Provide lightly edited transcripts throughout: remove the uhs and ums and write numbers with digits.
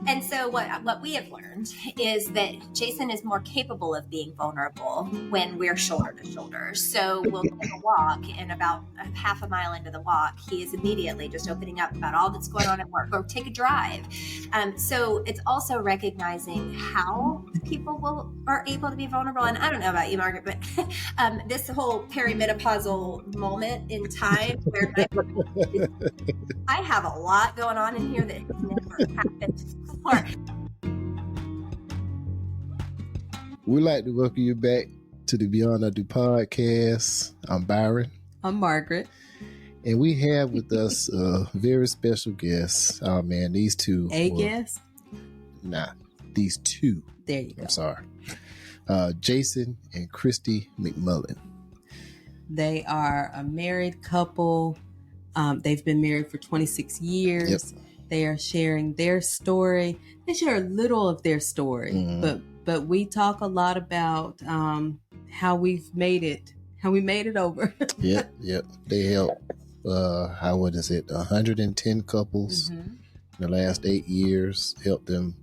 And so what we have learned is that Jason is more capable of being vulnerable when we're shoulder to shoulder. So we'll go a walk, and about a half a mile into the walk, he is immediately just opening up about all that's going on at work, or take a drive. So it's also recognizing how people are able to be vulnerable. And I don't know about you, Margaret, but this whole perimenopausal moment in time where I have a lot going on in here that has never happened before. We'd like to welcome you back to the Beyond I Do podcast. I'm Byron. I'm Margaret. And we have with us a very special guest. Oh man, these two. Guest? Nah, these two. There you go. I'm sorry. Jason and Christie McMullen. They are a married couple. They've been married for 26 years. Yep. They are sharing their story. They share a little of their story, but we talk a lot about how we've made it, how we made it over. Yep. They help, 110 couples in the last 8 years, help them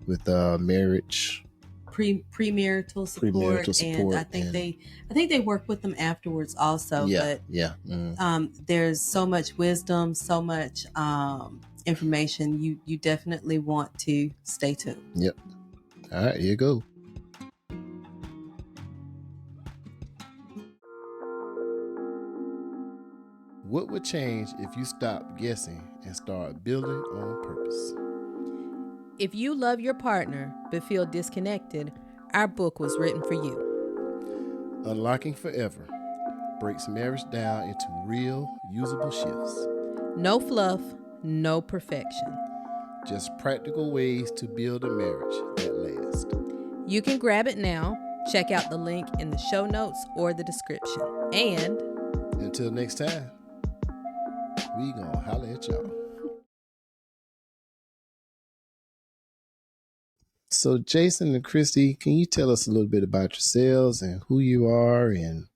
with marriage. Premarital support, and I think they work with them afterwards also. There's so much wisdom, so much information. You definitely want to stay tuned. Yep. All right, here you go. What would change if you stopped guessing and start building on purpose? If you love your partner but feel disconnected, our book was written for you. Unlocking Forever breaks marriage down into real, usable shifts. No fluff, no perfection. Just practical ways to build a marriage that lasts. You can grab it now. Check out the link in the show notes or the description. And until next time, we gonna holler at y'all. So Jason and Christie, can you tell us a little bit about yourselves and who you are? And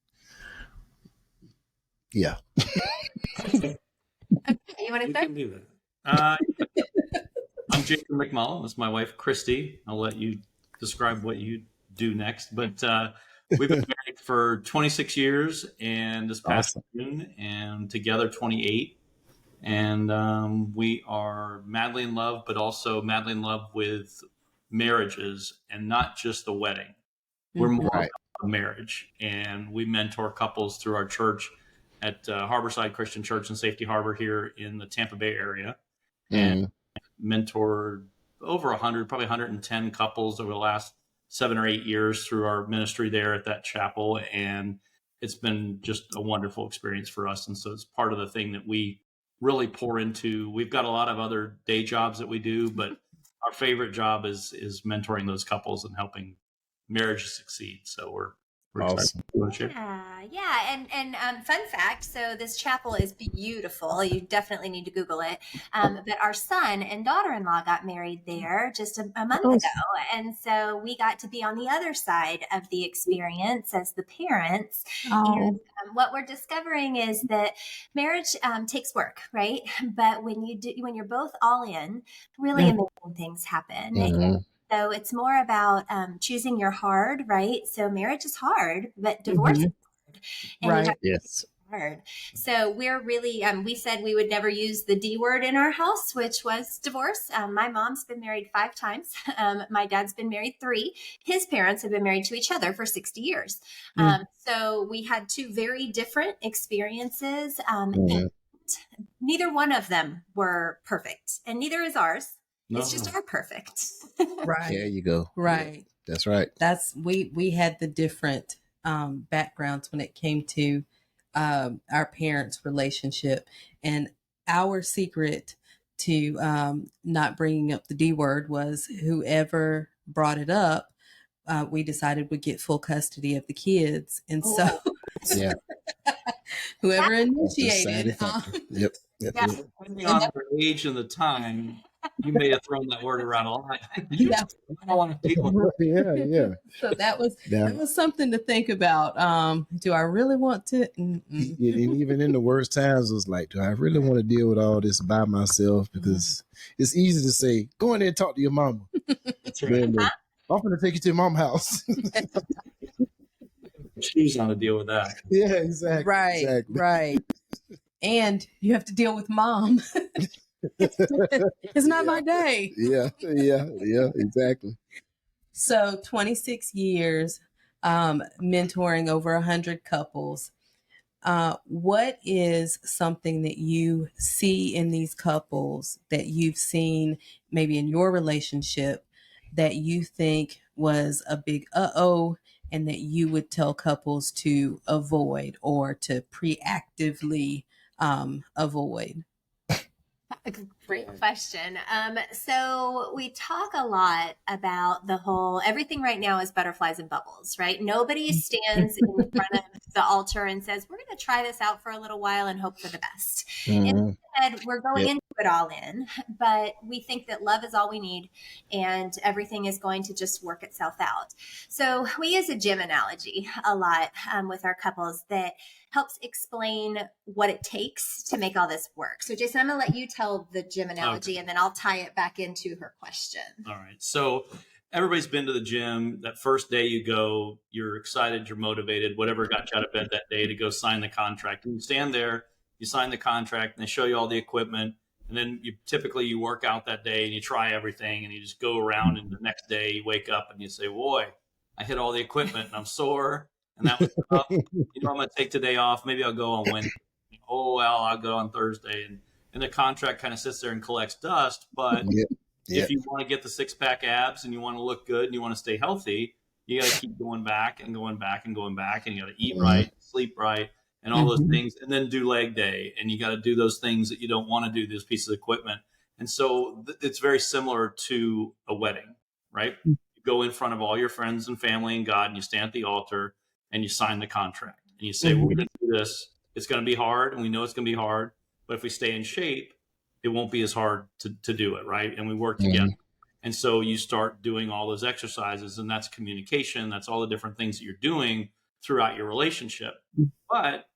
yeah. Okay, you want to start? You can do that. I'm Jason McMullen. That's my wife, Christie. I'll let you describe what you do next. But we've been married for 26 years, and this past June, and together 28. And we are madly in love, but also madly in love with marriages, and not just the wedding. We're more about a marriage, and we mentor couples through our church at Harborside Christian Church in Safety Harbor here in the Tampa Bay area, and mentored over 100, probably 110 couples over the last 7 or 8 years through our ministry there at that chapel. And it's been just a wonderful experience for us. And so it's part of the thing that we really pour into. We've got a lot of other day jobs that we do, but our favorite job is mentoring those couples and helping marriages succeed. So we're awesome. And fun fact, so this chapel is beautiful. You definitely need to Google it. But our son and daughter-in-law got married there just a month ago. And so we got to be on the other side of the experience as the parents. And what we're discovering is that marriage takes work, right? But when you're both all in, really amazing things happen. So it's more about choosing your hard, right? So marriage is hard, but divorce is hard. And yes. Hard. So we're really, we said we would never use the D word in our house, which was divorce. My mom's been married 5 times. My dad's been married 3. His parents have been married to each other for 60 years. So we had 2 very different experiences. And neither one of them were perfect, and neither is ours. No. It's just our perfect. Right. There you go. Right. Yeah, that's right. We had the different backgrounds when it came to our parents' relationship, and our secret to not bringing up the D word was whoever brought it up, we decided would get full custody of the kids. And so whoever initiated. Depending on their age and the time, You may have thrown that word around a lot. Yeah. I don't want to deal with it. Yeah. So that was Now, that was something to think about. Do I really want to? and even in the worst times, it was like, do I really want to deal with all this by myself? Because it's easy to say, go in there and talk to your mama. That's right. Then, I'm going to take you to your mom's house. She's on to deal with that. Yeah, exactly. Right, Exactly. right. And you have to deal with mom. It's not my day. Yeah, exactly. So 26 years, mentoring over 100 couples. What is something that you see in these couples that you've seen maybe in your relationship that you think was a big uh-oh and that you would tell couples to avoid or to preactively avoid? Great question. So we talk a lot about the whole, everything right now is butterflies and bubbles, right? Nobody stands in front of the altar and says, we're going to try this out for a little while and hope for the best. Instead, we're going into it all in, but we think that love is all we need and everything is going to just work itself out. So we use a gym analogy a lot with our couples that helps explain what it takes to make all this work. So Jason, I'm going to let you tell the gym analogy and then I'll tie it back into her question. All right. So everybody's been to the gym. That first day you go, you're excited, you're motivated, whatever got you out of bed that day to go sign the contract. And you stand there, you sign the contract and they show you all the equipment. And then you work out that day and you try everything and you just go around and the next day you wake up and you say, boy, I hit all the equipment and I'm sore. And that was tough. I'm going to take today off. Maybe I'll go on Wednesday. Oh, well, I'll go on Thursday. And the contract kind of sits there and collects dust. But if you want to get the six-pack abs and you want to look good and you want to stay healthy, you got to keep going back and going back and going back. And you got to eat right, sleep right, and all those things. And then do leg day. And you got to do those things that you don't want to do, those pieces of equipment. And so it's very similar to a wedding, right? You go in front of all your friends and family and God, and you stand at the altar. And you sign the contract and you say, we're going to do this. It's going to be hard. And we know it's going to be hard, but if we stay in shape, it won't be as hard to do it. Right. And we work together. And so you start doing all those exercises and that's communication. That's all the different things that you're doing throughout your relationship. But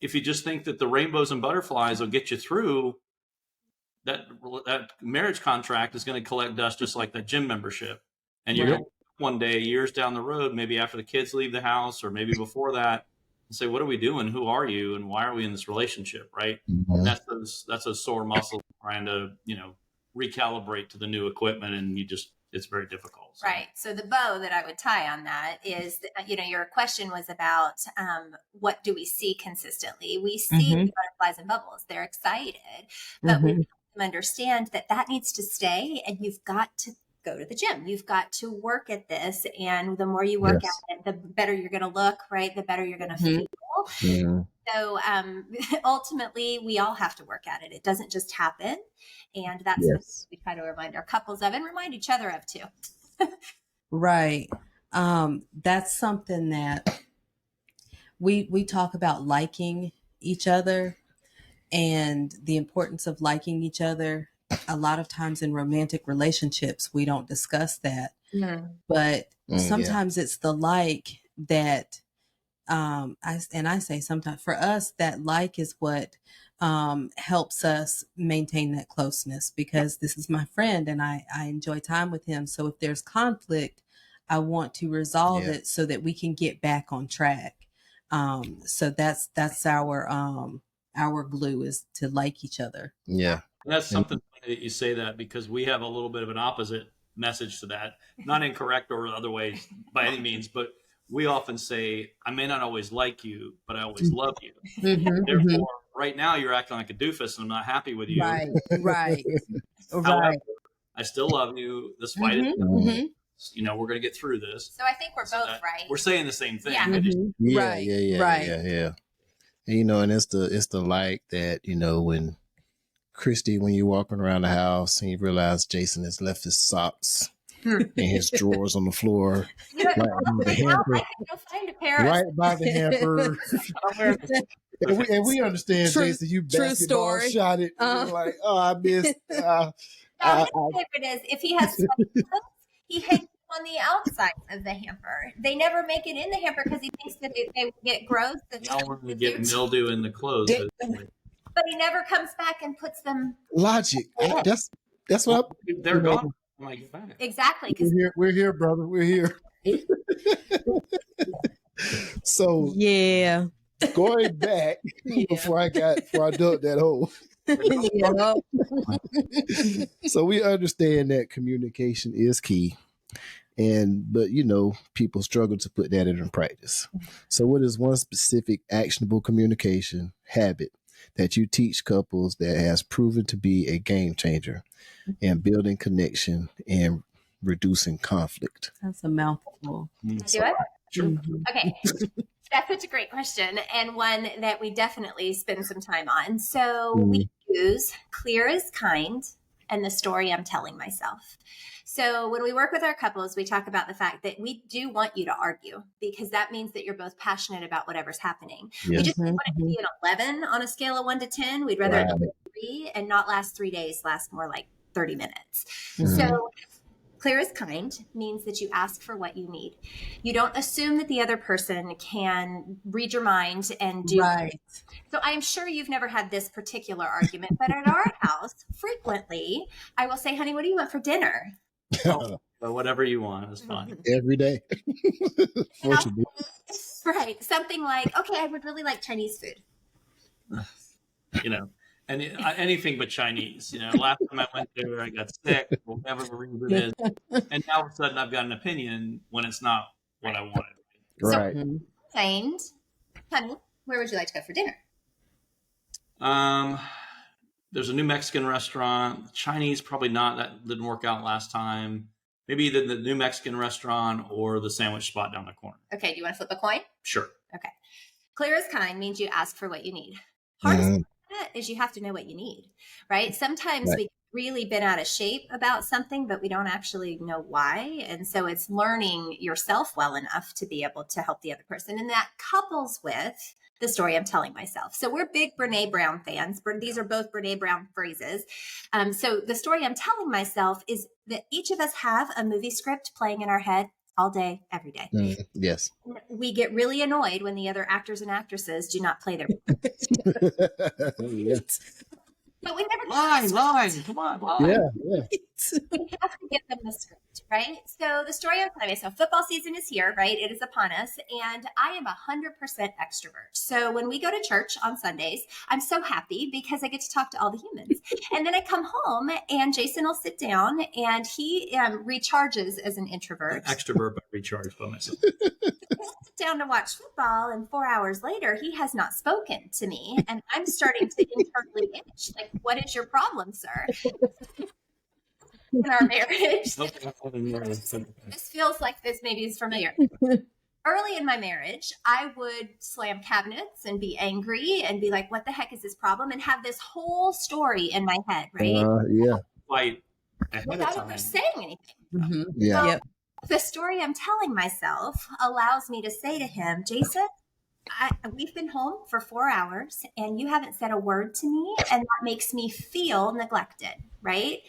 if you just think that the rainbows and butterflies will get you through, that marriage contract is going to collect dust just like that gym membership. And you're going to one day, years down the road, maybe after the kids leave the house or maybe before that, and say, what are we doing? Who are you? And why are we in this relationship? Right. And that's a sore muscle trying to, recalibrate to the new equipment. And it's very difficult. So. Right. So the bow that I would tie on that is, your question was about what do we see consistently? We see the butterflies and bubbles. They're excited, but we help them understand that needs to stay and you've got to go to the gym. You've got to work at this. And the more you work at it, the better you're going to look, right? The better you're going to feel. Yeah. So ultimately, we all have to work at it. It doesn't just happen. And that's what we try to remind our couples of and remind each other of too. Right. That's something that we talk about, liking each other and the importance of liking each other. A lot of times in romantic relationships, we don't discuss that, but sometimes it's the like that, I say sometimes for us, that like is what helps us maintain that closeness because this is my friend and I enjoy time with him. So if there's conflict, I want to resolve it so that we can get back on track. So that's our glue is to like each other. Yeah. And that's something that you say that because we have a little bit of an opposite message to that, not incorrect or other ways by any means, but we often say, I may not always like you, but I always love you. Therefore, right now you're acting like a doofus and I'm not happy with you. Right. However, I still love you. This fight is we're going to get through this. So I think we're both right. We're saying the same thing. Yeah. Yeah. And it's the like that, when Christy, when you're walking around the house and you realize Jason has left his socks and his drawers on the floor right by the hamper. And we understand, Jason, you basketball shot it. Like, oh, I missed. I Now, his favorite is if he has sweaty clothes, he hangs them on the outside of the hamper. They never make it in the hamper because he thinks that they will get gross. And I want to get mildew in the clothes. But he never comes back and puts them. Logic. That's what they're gone. When I get back. Exactly. we're here, brother. We're here. So Yeah. going back before I dug that hole. So we understand that communication is key. But people struggle to put that into practice. So what is one specific actionable communication habit that you teach couples that has proven to be a game changer in building connection and reducing conflict? That's a mouthful. Can I do it? Sure. Mm-hmm. Okay. That's such a great question, and one that we definitely spend some time on. So we use clear as kind and the story I'm telling myself. So when we work with our couples, we talk about the fact that we do want you to argue because that means that you're both passionate about whatever's happening. Yes. We just want it to be an 11 on a scale of 1 to 10. We'd rather it be 3 and not last 3 days, last more like 30 minutes. Mm-hmm. So clear as kind means that you ask for what you need. You don't assume that the other person can read your mind and do Right. So I'm sure you've never had this particular argument, but at our house, frequently, I will say, honey, what do you want for dinner? But whatever you want is fine. Every day. Fortunately. Right. Something like, okay, I would really like Chinese food. And anything but Chinese. Last time I went there, I got sick, whatever the reason is. And now all of a sudden I've got an opinion when it's not what I wanted. Right. So, kind, honey, where would you like to go for dinner? There's a new Mexican restaurant. Chinese, probably not. That didn't work out last time. Maybe either the new Mexican restaurant or the sandwich spot down the corner. Okay, do you want to flip a coin? Sure. Okay. Clear as kind means you ask for what you need. Hardest part of that is you have to know what you need, right? Sometimes we really been out of shape about something, but we don't actually know why. And so it's learning yourself well enough to be able to help the other person. And that couples with the story I'm telling myself. So we're big Brene Brown fans. These are both Brene Brown phrases. So the story I'm telling myself is that each of us have a movie script playing in our head all day, every day. Yes. We get really annoyed when the other actors and actresses do not play their Yes. But we never Line, come on, line. Yeah. we have to give them the script, right? So the story I'm telling myself, football season is here, right? It is upon us, and I am 100% extrovert. So when we go to church on Sundays, I'm so happy because I get to talk to all the humans. And then I come home, and Jason will sit down, and he recharges as an introvert. Extrovert, but recharged by myself. Sit down to watch football, and 4 hours later, he has not spoken to me, and I'm starting to internally itch. Like, what is your problem, sir? In our marriage, this feels like this maybe is familiar. Early in my marriage, I would slam cabinets and be angry and be like, what the heck is this problem? And have this whole story in my head, right? Yeah. Fight ahead of Without time. ever saying anything. Mm-hmm. Yeah. So Yep. the story I'm telling myself allows me to say to him, Jason, we've been home for 4 hours and you haven't said a word to me, and that makes me feel neglected, right?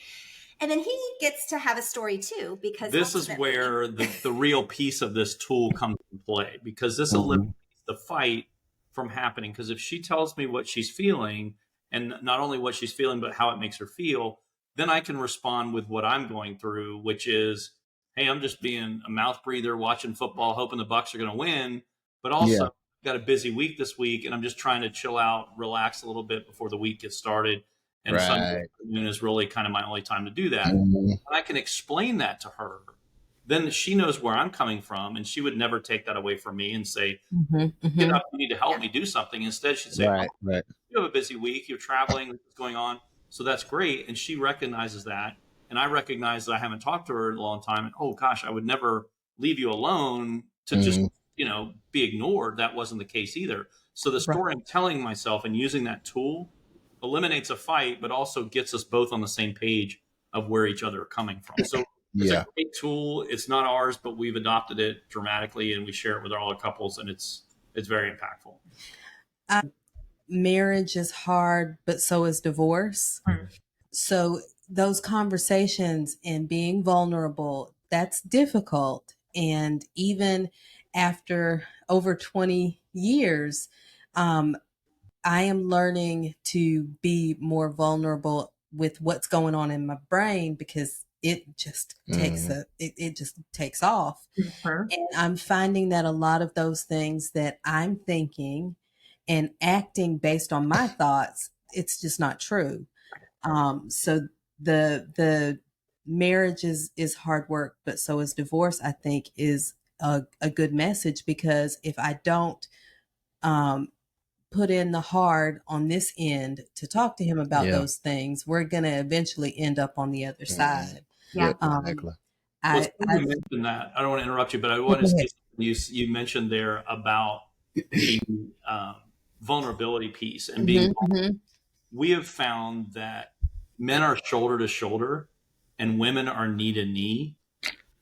And then he gets to have a story too, because This is where the real piece of this tool comes into play, because this eliminates the fight from happening. Because if she tells me what she's feeling, and not only what she's feeling, but how it makes her feel, then I can respond with what I'm going through, which is, hey, I'm just being a mouth breather, watching football, hoping the Bucks are going to win. But also, got a busy week this week, and I'm just trying to chill out, relax a little bit before the week gets started. And Sunday afternoon is really kind of my only time to do that. And I can explain that to her. Then she knows where I'm coming from, and she would never take that away from me and say, get up, you need to help me do something. Instead, she'd say, you have a busy week, you're traveling, what's going on. So that's great. And she recognizes that. And I recognize that I haven't talked to her in a long time. And, oh, gosh, I would never leave you alone to just, be ignored. That wasn't the case either. So the story I'm telling myself and using that tool eliminates a fight, but also gets us both on the same page of where each other are coming from. So it's a great tool. It's not ours, but we've adopted it dramatically, and we share it with all our couples, and it's very impactful. Marriage is hard, but so is divorce. So those conversations and being vulnerable, that's difficult. And even after over 20 years, I am learning to be more vulnerable with what's going on in my brain, because it just it just takes off. Mhm. And I'm finding that a lot of those things that I'm thinking and acting based on my thoughts, it's just not true. So the marriage is hard work, but so is divorce, I think, is a good message, because if I don't um, put in the hard on this end to talk to him about Yeah. those things, we're going to eventually end up on the other side. Yeah. Yep, exactly. Well, it's I funny you mentioned that. I don't want to interrupt you, but I want to say you mentioned there about the vulnerability piece and being. We have found that men are shoulder to shoulder and women are knee to knee.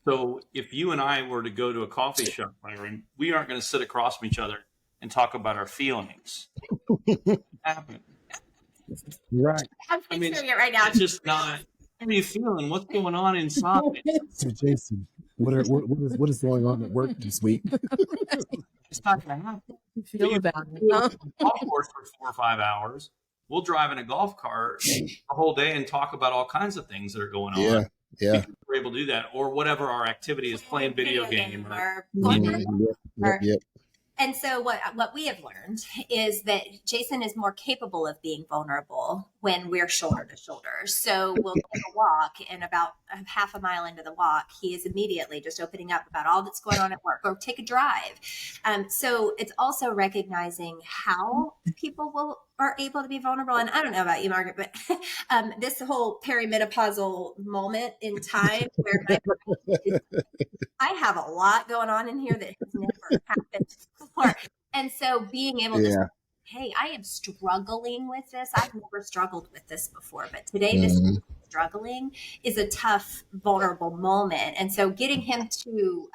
So if you and I were to go to a coffee shop, Byron, we aren't going to sit across from each other and talk about our feelings. Happen. Right. I'm picturing it right now. It's just not. How are you feeling? What's going on inside? So Jason, what is going on at work this week? It's not going to happen. feel about it. We'll go to the golf course for 4 or 5 hours. We'll drive in a golf cart the whole day and talk about all kinds of things that are going on. Yeah. We're able to do that, or whatever our activity is, playing video game. Or Yep. And so what we have learned is that Jason is more capable of being vulnerable when we're shoulder to shoulder. So we'll take a walk, and about half a mile into the walk, he is immediately just opening up about all that's going on at work, or take a drive. So it's also recognizing how people are able to be vulnerable. And I don't know about you, Margaret, but this whole perimenopausal moment in time where I have a lot going on in here that has never happened before. And so being able to say, hey, I am struggling with this. I've never struggled with this before, but today this struggling is a tough, vulnerable moment. And so getting him to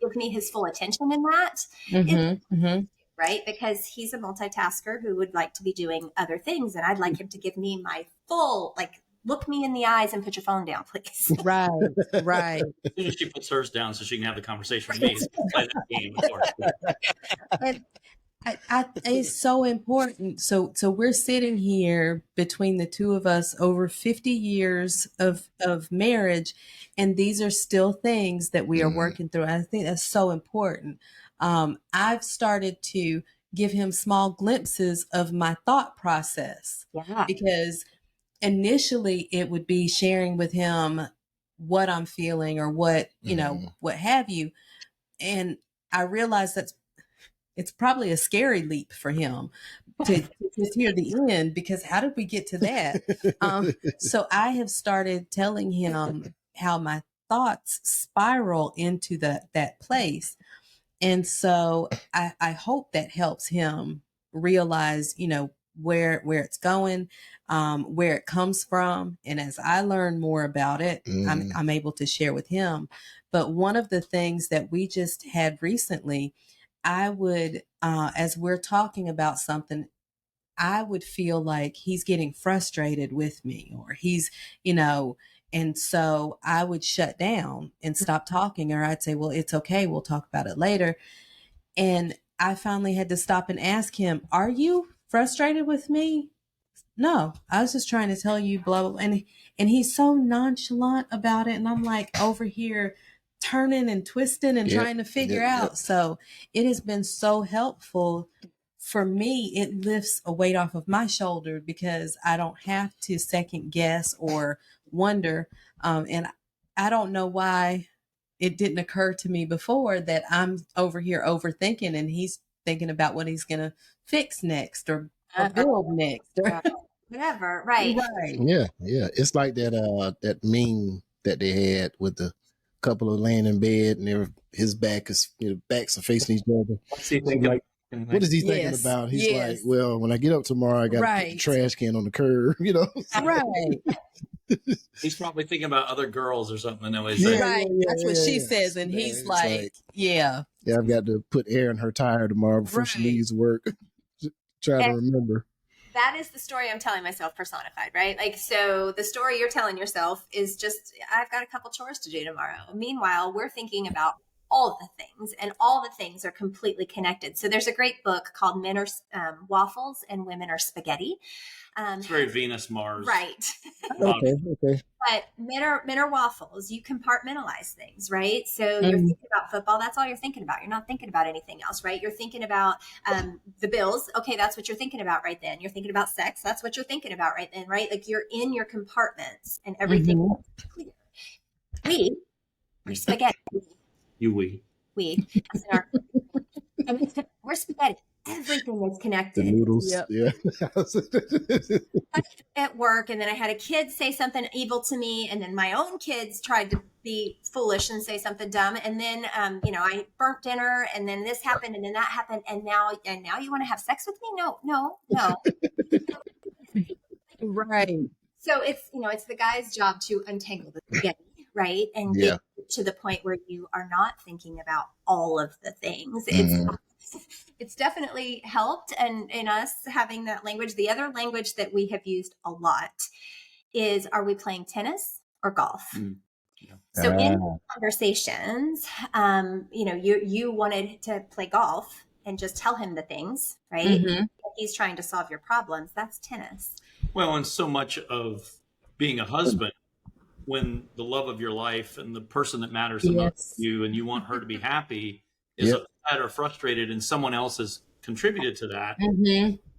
give me his full attention in that is right? Because he's a multitasker who would like to be doing other things. And I'd like him to give me my full, look me in the eyes and put your phone down, please. Right. As soon as she puts hers down so she can have the conversation with me, so play that game, of course. And it's so important. So we're sitting here between the two of us over 50 years of marriage, and these are still things that we are working through. I think that's so important. I've started to give him small glimpses of my thought process, because initially it would be sharing with him what I'm feeling or what, what have you. And I realized it's probably a scary leap for him to just hear the end, because how did we get to that? So I have started telling him how my thoughts spiral into that place. And so I hope that helps him realize, where it's going, where it comes from. And as I learn more about it, I'm able to share with him. But one of the things that we just had recently, I would, as we're talking about something, I would feel like he's getting frustrated with me, or he's, and so I would shut down and stop talking, or I'd say, well, it's okay, we'll talk about it later. And I finally had to stop and ask him, are you frustrated with me? No, I was just trying to tell you, blah, blah. And he's so nonchalant about it. And I'm like over here turning and twisting and trying to figure out. So it has been so helpful for me. It lifts a weight off of my shoulder, because I don't have to second guess or wonder. And I don't know why it didn't occur to me before that I'm over here overthinking, and he's thinking about what he's going to fix next or build next or whatever. Right. Yeah. It's like that meme that they had with the couple of laying in bed, and his backs are facing each other. What's he thinking? Like, what is he thinking about? He's like, well, when I get up tomorrow, I got to put the trash can on the curb, Right. He's probably thinking about other girls or something. Right. That's what she says. And he's like, yeah, I've got to put air in her tire tomorrow before she leaves work. Try to remember. that is the story I'm telling myself personified, right? Like, so the story you're telling yourself is just, I've got a couple chores to do tomorrow. Meanwhile, we're thinking about all the things, and all the things are completely connected. So there's a great book called Men Are Waffles and Women Are Spaghetti. It's very Venus, Mars. Right. Okay. But men are waffles. You compartmentalize things, right? So you're thinking about football. That's all you're thinking about. You're not thinking about anything else, right? You're thinking about the bills. Okay, that's what you're thinking about right then. You're thinking about sex. That's what you're thinking about right then, right? Like you're in your compartments and everything is clear. We're spaghetti. We. We're spaghetti. Everything is connected. The noodles. Yep. Yeah. At work, and then I had a kid say something evil to me, and then my own kids tried to be foolish and say something dumb, and then I burnt dinner, and then this happened, and then that happened, and now you want to have sex with me? No. Right. So it's the guy's job to untangle the spaghetti, right, and get to the point where you are not thinking about all of the things. It's definitely helped, and in us having that language. The other language that we have used a lot is, are we playing tennis or golf? So in conversations, you wanted to play golf and just tell him the things, right? He's trying to solve your problems. That's tennis. Well, and so much of being a husband, when the love of your life and the person that matters the most to you, and you want her to be happy, is upset or frustrated, and someone else has contributed to that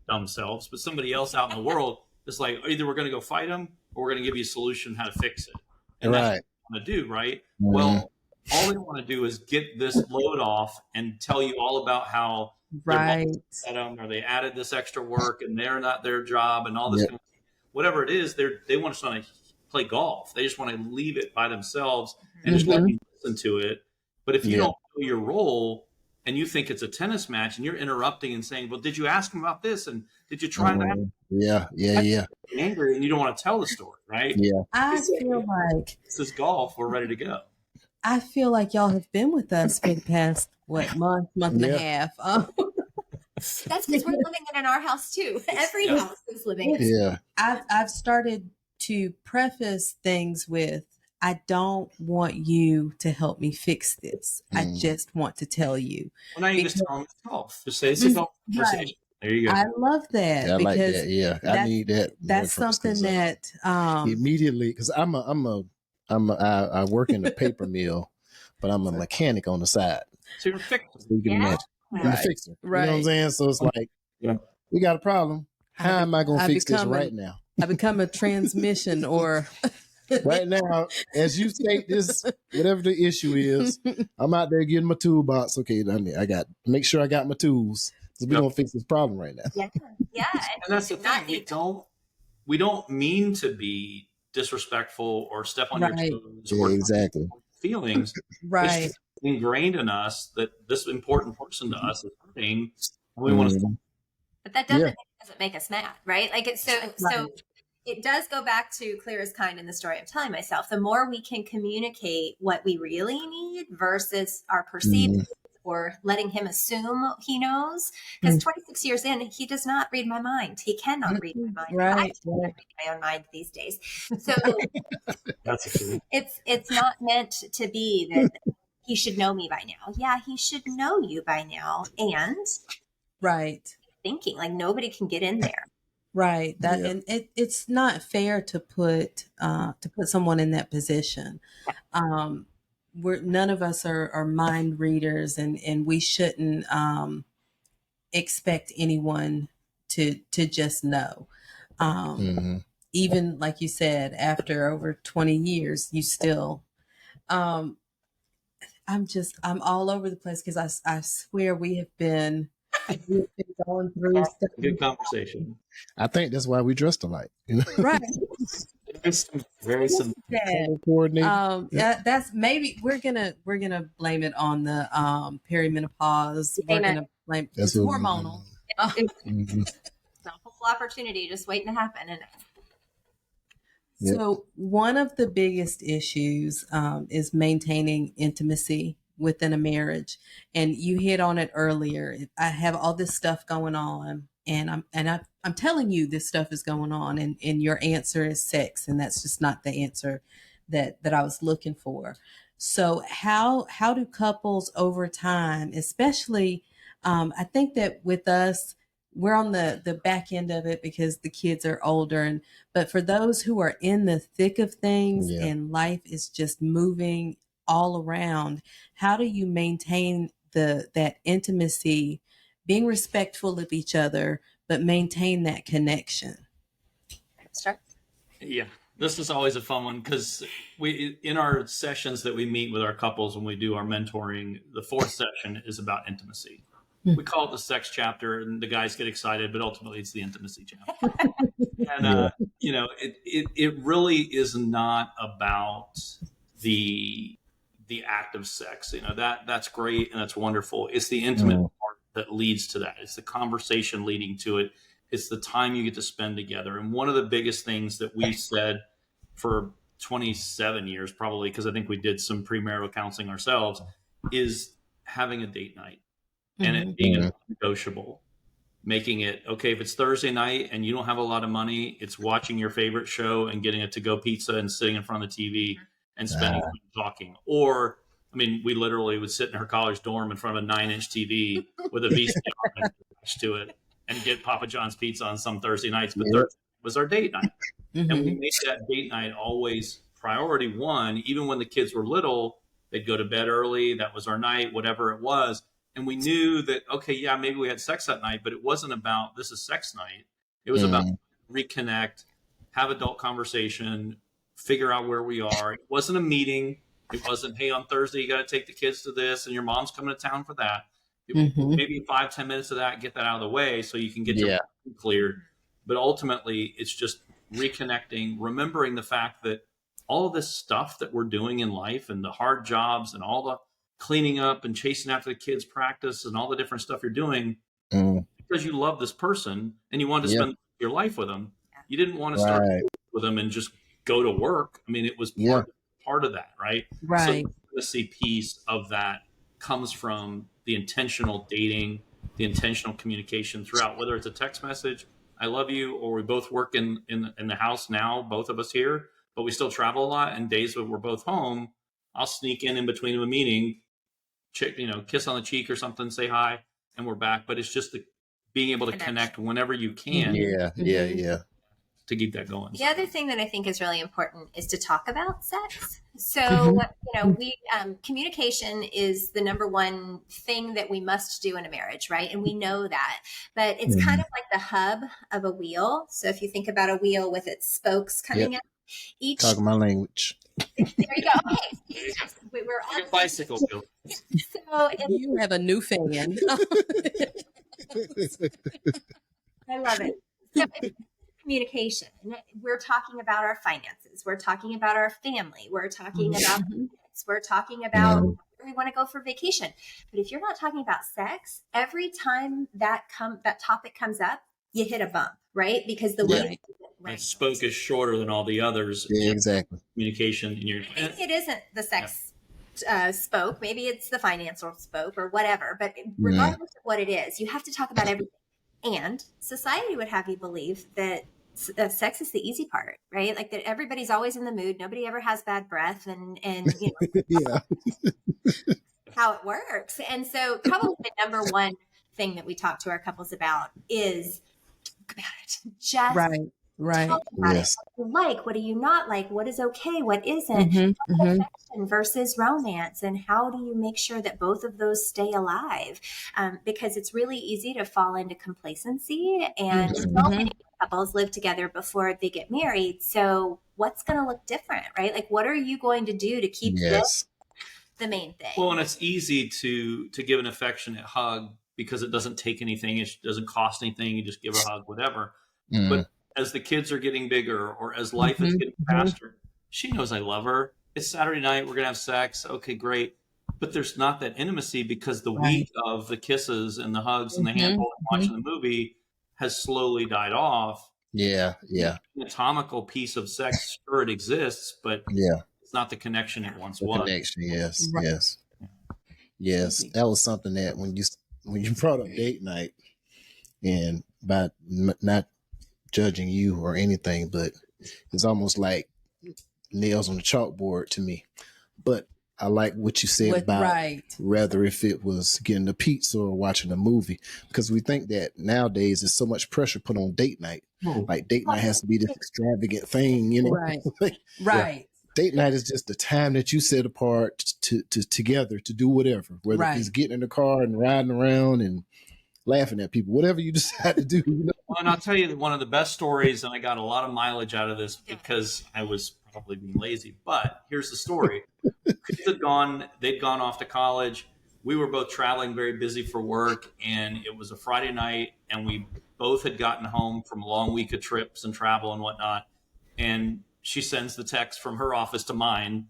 themselves, but somebody else out in the world is like, either we're going to go fight them or we're going to give you a solution how to fix it. And that's what they want to do, right? Well, all they want to do is get this load off and tell you all about how their boss at them, or they added this extra work and they're not their job and all this kind of, whatever it is, they want to play golf. They just want to leave it by themselves and just let you listen to it. But if you don't know your role, and you think it's a tennis match, and you're interrupting and saying, well, did you ask him about this? And did you try that? Yeah. Angry, and you don't want to tell the story, right? Yeah. I feel like this is golf. We're ready to go. I feel like y'all have been with us for the past, month and a half. That's because we're living in our house too. Every house is living in. Yeah. I've started to preface things with, I don't want you to help me fix this. I just want to tell you. Well, now you just tell them it's golf. Just say it's a golf conversation. Right. There you go. I love that. Yeah, I like because that. Yeah, I need that. That's something that immediately, because I work in the paper mill, but I'm a mechanic on the side. So you're a fixer. So you can imagine. I'm a fixer. Right. You know what I'm saying? So it's like, we got a problem. How am I going to fix this right now? I become a transmission or... Right now, as you state this, whatever the issue is, I'm out there getting my toolbox. Okay, I got make sure I got my tools. So we're gonna fix this problem right now. Yeah. And that's the thing. We don't mean to be disrespectful or step on your toes or exactly feelings. Right. It's ingrained in us that this important person to us is hurting, and we want to. But that doesn't make us mad, right? Like it's so. It does go back to clear as kind in the story I'm telling myself. The more we can communicate what we really need versus our perceived or letting him assume he knows. Because 26 years in, he does not read my mind. He cannot read my mind. Right. I can't read my own mind these days. So That's it's not meant to be that he should know me by now. Yeah, he should know you by now. And thinking like nobody can get in there. Right. And it's not fair to put someone in that position. None of us are mind readers, and we shouldn't expect anyone to just know. Even like you said, after over 20 years, you still I'm all over the place because I swear we've been going through stuff. Good conversation. I think that's why we dressed alike. Right. Very simple. That's maybe we're gonna blame it on the perimenopause. We're gonna blame it's hormonal. It's a whole opportunity just waiting to happen. And so one of the biggest issues is maintaining intimacy within a marriage. And you hit on it earlier. I have all this stuff going on and I'm telling you this stuff is going on, and your answer is sex, and that's just not the answer that I was looking for. So how do couples over time, especially, I think that with us, we're on the back end of it because the kids are older, but for those who are in the thick of things and life is just moving all around, how do you maintain that intimacy, being respectful of each other, but maintain that connection? Start. Yeah, this is always a fun one because in our sessions that we meet with our couples when we do our mentoring, the fourth session is about intimacy. We call it the sex chapter, and the guys get excited, but ultimately it's the intimacy chapter. And it really is not about the act of sex. That's great and that's wonderful. It's the intimate part that leads to that. It's the conversation leading to it. It's the time you get to spend together. And one of the biggest things that we said for 27 years, probably because I think we did some premarital counseling ourselves, is having a date night and it being negotiable. Making it, okay, if it's Thursday night and you don't have a lot of money, it's watching your favorite show and getting a to-go pizza and sitting in front of the TV and spending time talking. Or, I mean, we literally would sit in her college dorm in front of a 9-inch TV with a VCR attached to it and get Papa John's pizza on some Thursday nights. But Thursday was our date night. And we made that date night always priority one. Even when the kids were little, they'd go to bed early. That was our night, whatever it was. And we knew that, okay, yeah, maybe we had sex that night, but it wasn't about this is sex night. It was about reconnect, have adult conversation, figure out where we are. It wasn't a meeting. It wasn't, hey, on Thursday, you got to take the kids to this and your mom's coming to town for that. Maybe 5-10 minutes of that, get that out of the way so you can get your mind cleared. But ultimately, it's just reconnecting, remembering the fact that all of this stuff that we're doing in life and the hard jobs and all the cleaning up and chasing after the kids' practice and all the different stuff you're doing because you love this person and you want to spend your life with them. You didn't want to start with them and just go to work. I mean, it was part of that, right? Right. So the intimacy piece of that comes from the intentional dating, the intentional communication throughout, whether it's a text message, I love you, or we both work in the house now, both of us here, but we still travel a lot. And days when we're both home, I'll sneak in between a meeting, kiss on the cheek or something, say hi, and we're back. But it's just being able to connect whenever you can. To keep that going. The other thing that I think is really important is to talk about sex. So, communication is the number one thing that we must do in a marriage, right? And we know that, but it's kind of like the hub of a wheel. So if you think about a wheel with its spokes coming out, each talking my language. There you go. Okay. We're on a bicycle wheel. So you have a new fan. I love it. So, communication. We're talking about our finances. We're talking about our family. We're talking about kids. We're talking about where we want to go for vacation. But if you're not talking about sex, every time that topic comes up, you hit a bump, right? Because the way that spoke is shorter than all the others. Yeah, exactly. Communication. Maybe it isn't the sex spoke. Maybe it's the financial spoke or whatever. But regardless of what it is, you have to talk about everything. And society would have you believe that sex is the easy part, right? Like that everybody's always in the mood. Nobody ever has bad breath and how it works. And so probably the number one thing that we talk to our couples about is talk about it. Just talk about it. What do you like? What do you not like? What is okay? What isn't? Affection versus romance. And how do you make sure that both of those stay alive? Because it's really easy to fall into complacency, and so many couples live together before they get married. So what's going to look different, right? Like, what are you going to do to keep this the main thing? Well, and it's easy to give an affectionate hug because it doesn't take anything. It doesn't cost anything. You just give a hug, whatever. But as the kids are getting bigger or as life is getting faster, she knows I love her. It's Saturday night. We're going to have sex. Okay, great. But there's not that intimacy because the week of the kisses and the hugs and the handhold and watching the movie has slowly died off. Yeah. The anatomical piece of sex, sure, it exists, but it's not the connection it once was. Connection, yes. That was something that when you brought up date night, And by not judging you or anything, but it's almost like nails on the chalkboard to me. But I like what you said about rather if it was getting a pizza or watching a movie, because we think that nowadays there's so much pressure put on date night. Like date night has to be this extravagant thing, you know? Right. Right. Date night is just the time that you set apart to together to do whatever, whether it's getting in the car and riding around and laughing at people, whatever you decide to do. You know? Well, and I'll tell you that one of the best stories, and I got a lot of mileage out of this because I was probably being lazy, but here's the story. Kids they'd gone off to college. We were both traveling, very busy for work, and it was a Friday night, and we both had gotten home from a long week of trips and travel and whatnot. And she sends the text from her office to mine.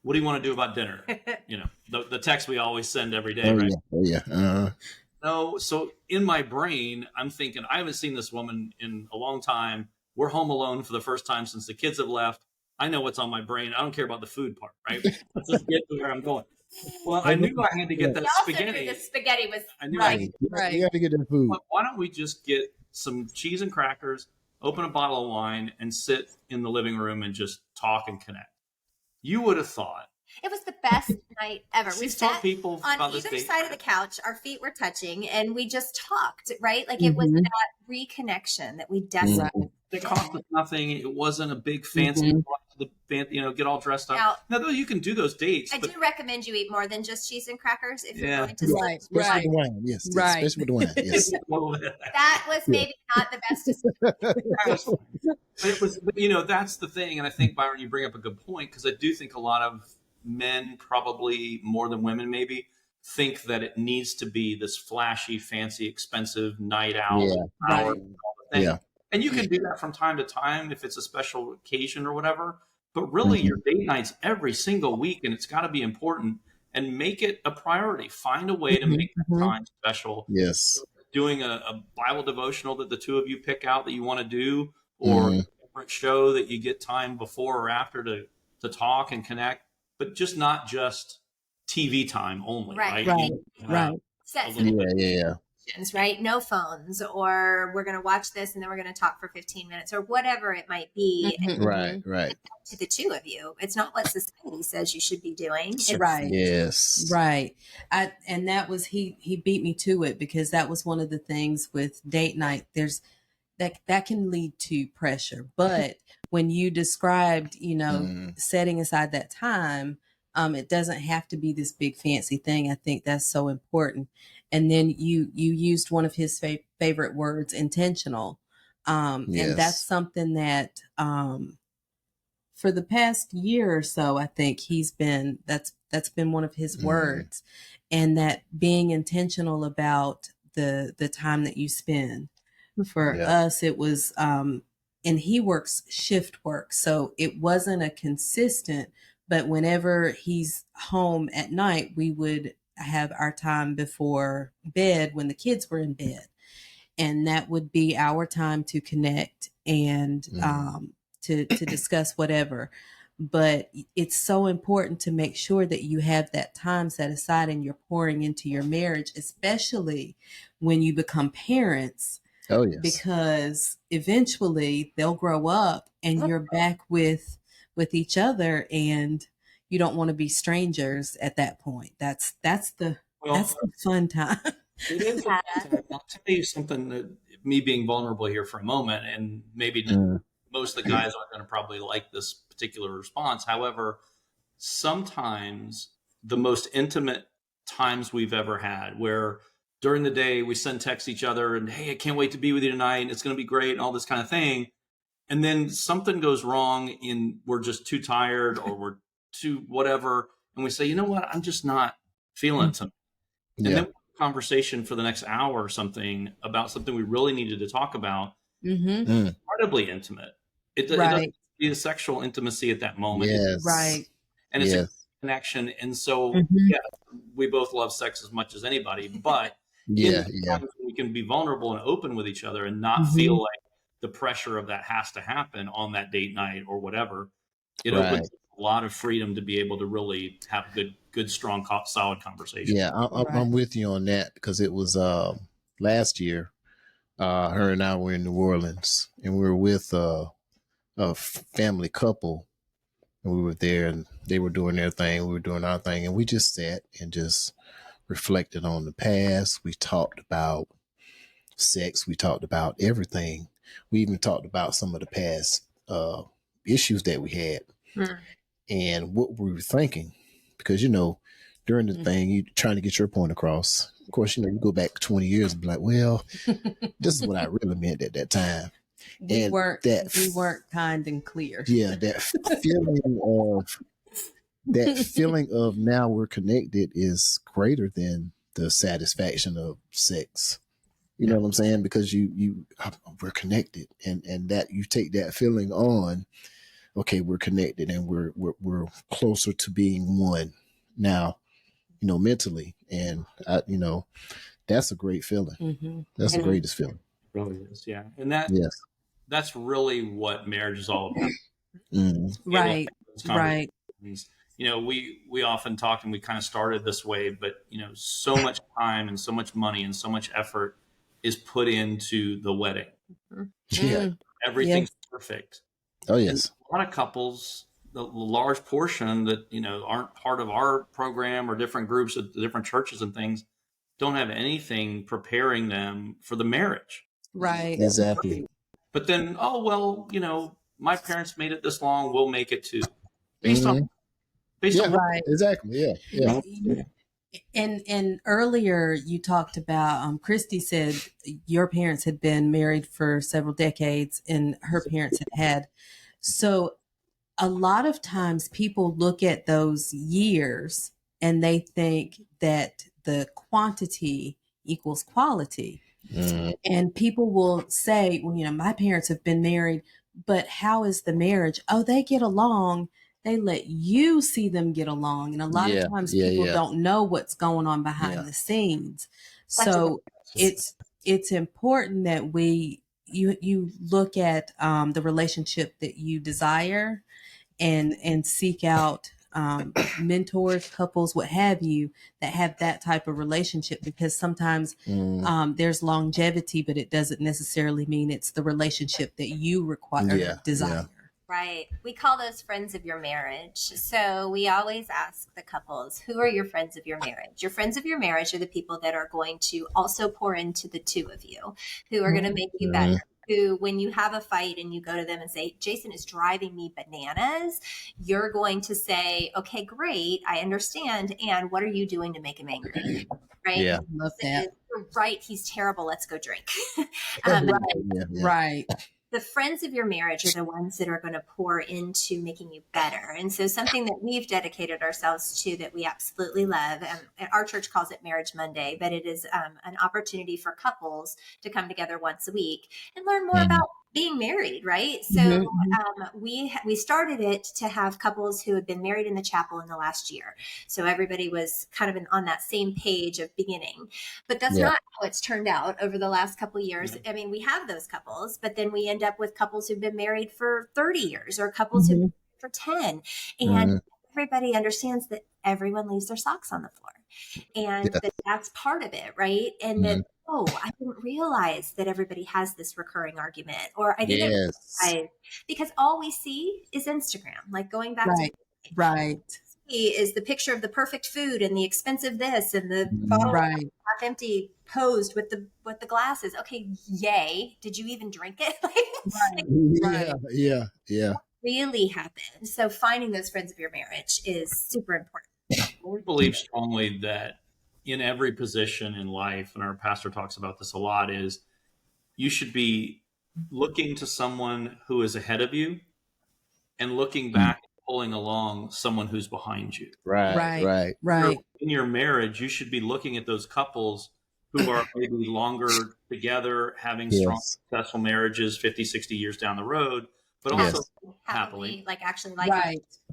What do you want to do about dinner? You know, the text we always send every day, right? Yeah. No, so in my brain, I'm thinking, I haven't seen this woman in a long time. We're home alone for the first time since the kids have left. I know what's on my brain. I don't care about the food part, right? Let's just get to where I'm going. Well, I knew I had to get that spaghetti. The spaghetti was right. You have to get that food. But why don't we just get some cheese and crackers, open a bottle of wine, and sit in the living room and just talk and connect? You would have thought. It was the best night ever. We sat people on either side of the couch. Our feet were touching, and we just talked. Right, like it was that reconnection that we desperately. It cost us nothing. It wasn't a big fancy, get all dressed up. Now, though, you can do those dates. I do recommend you eat more than just cheese and crackers if you're going to especially with the wine. Yes, especially with the wine. Yes, that was maybe not the best. But it was, that's the thing. And I think, Byron, you bring up a good point, because I do think a lot of men, probably more than women, maybe think that it needs to be this flashy, fancy, expensive night out, hour, and all the thing. And you can do that from time to time if it's a special occasion or whatever. But really, your date nights every single week, and it's got to be important, and make it a priority. Find a way to make that time special. Yes. Doing a Bible devotional that the two of you pick out that you want to do, or a different show that you get time before or after to talk and connect, but just TV time only. Right. Right? No phones, or we're going to watch this and then we're going to talk for 15 minutes or whatever it might be. Right. To the two of you. It's not what society says you should be doing. Yes. Right. And that was, he beat me to it, because that was one of the things with date night. There's that can lead to pressure. But when you described, setting aside that time, it doesn't have to be this big fancy thing. I think that's so important. And then you used one of his favorite words, intentional. And that's something that for the past year or so, I think that's been one of his words. And that being intentional about the time that you spend. For us, it was, and he works shift work. So it wasn't a consistent, but whenever he's home at night, we would have our time before bed when the kids were in bed. And that would be our time to connect and to discuss whatever. But it's so important to make sure that you have that time set aside and you're pouring into your marriage, especially when you become parents. Oh, yes. Because eventually they'll grow up and you're back with each other, and you don't want to be strangers at that point. That's the fun time. It is. I'll tell you something, that me being vulnerable here for a moment, and maybe most of the guys aren't going to probably like this particular response. However, sometimes the most intimate times we've ever had, where during the day we send texts each other and, hey, I can't wait to be with you tonight, and it's going to be great, and all this kind of thing. And then something goes wrong, we're just too tired, or we're too whatever. And we say, you know what? I'm just not feeling something. And then we have a conversation for the next hour or something about something we really needed to talk about. Incredibly intimate. It doesn't be a sexual intimacy at that moment. Yes. Right. And it's a connection. And so, we both love sex as much as anybody, but we can be vulnerable and open with each other and not feel like the pressure of that has to happen on that date night or whatever. It opens a lot of freedom to be able to really have good, strong, solid conversation. Yeah, I'm with you on that, because it was last year Her and I were in New Orleans, and we were with a family couple, and we were there, and they were doing their thing, we were doing our thing, and we just sat and just reflected on the past. We talked about sex. We talked about everything. We even talked about some of the past issues that we had and what we were thinking, because during the thing, you trying to get your point across. Of course, you go back 20 years and be like, well, this is what I really meant at that time. We weren't kind and clear. Yeah, that feeling of now we're connected is greater than the satisfaction of sex. You know what I'm saying? Because we're connected, and that you take that feeling on. Okay, we're connected, and we're closer to being one now. Mentally, and that's a great feeling. Mm-hmm. That's the greatest feeling. It really is, yeah. And that's really what marriage is all about. Right. We often talk, and we kind of started this way, but so much time and so much money and so much effort is put into the wedding. Yeah, everything's perfect. Oh yes, and a lot of couples, the large portion that aren't part of our program or different groups of different churches and things, don't have anything preparing them for the marriage. Right. Exactly. But then, my parents made it this long, we'll make it too. Based on right. Exactly. Yeah. And earlier you talked about Christy said your parents had been married for several decades and her parents had. So a lot of times people look at those years and they think that the quantity equals quality. And people will say, well, my parents have been married, but how is the marriage? Oh, they get along. They let you see them get along. And a lot of times people don't know what's going on behind the scenes. So it's important that you look at the relationship that you desire and seek out mentors, couples, what have you, that have that type of relationship, because sometimes there's longevity, but it doesn't necessarily mean it's the relationship that you require desire. Right. We call those friends of your marriage. So we always ask the couples, who are your friends of your marriage? Your friends of your marriage are the people that are going to also pour into the two of you, who are going to make you better. Who, when you have a fight and you go to them and say, Jason is driving me bananas, you're going to say, okay, great, I understand. And what are you doing to make him angry? Right? Yeah. Love that. You're right. He's terrible. Let's go drink. Right. The friends of your marriage are the ones that are going to pour into making you better. And so something that we've dedicated ourselves to that we absolutely love, and our church calls it Marriage Monday, but it is an opportunity for couples to come together once a week and learn more about being married, right? So we started it to have couples who had been married in the chapel in the last year. So everybody was kind of on that same page of beginning. But that's not how it's turned out over the last couple of years. I mean, we have those couples, but then we end up with couples who've been married for 30 years or couples who've been married for 10. And everybody understands that everyone leaves their socks on the floor. And that's part of it, right? And that, I didn't realize that everybody has this recurring argument, or I didn't realize, because all we see is Instagram, like going back to is the picture of the perfect food and the expensive this and the bottle half empty posed with the glasses. Okay, yay. Did you even drink it? Yeah. Really happened. So finding those friends of your marriage is super important. We believe strongly that in every position in life, and our pastor talks about this a lot, is you should be looking to someone who is ahead of you and looking back and pulling along someone who's behind you. Right. In your marriage, you should be looking at those couples who are maybe longer together, having strong, successful marriages 50, 60 years down the road, but also happily.